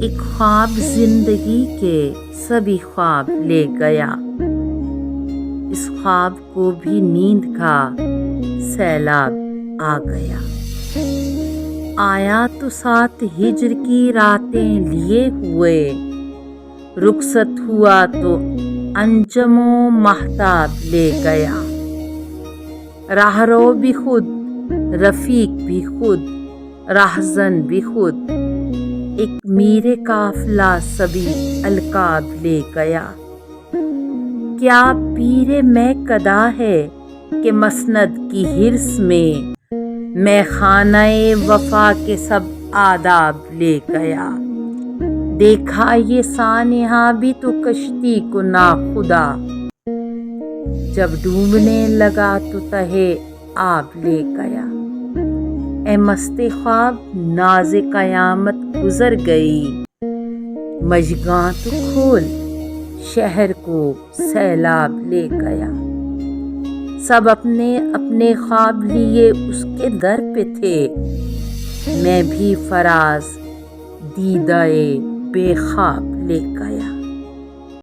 ایک خواب زندگی کے سبھی خواب لے گیا، اس خواب کو بھی نیند کا سیلاب آ گیا۔ آیا تو 7 ہجر کی راتیں لیے ہوئے، رخصت ہوا تو انجم و مہتاب لے گیا۔ راہرو بھی خود، رفیق بھی خود، راہزن بھی خود، ایک میر قافلہ سبھی القاب لے گیا۔ کیا پیر میں کدا ہے کہ مسند کی حرص میں خانہ وفا کے سب آداب لے گیا۔ دیکھا یہ سانحہ بھی تو کشتی کو ناخدا، جب ڈوبنے لگا تو تہہ آب لے گیا۔ اے مست خواب ناز قیامت گزر گئی، مژگاں تو کھول شہر کو سیلاب لے گیا۔ سب اپنے اپنے خواب لیے اس کے در پہ تھے، میں بھی فراز دیدہ بے خواب لے گیا۔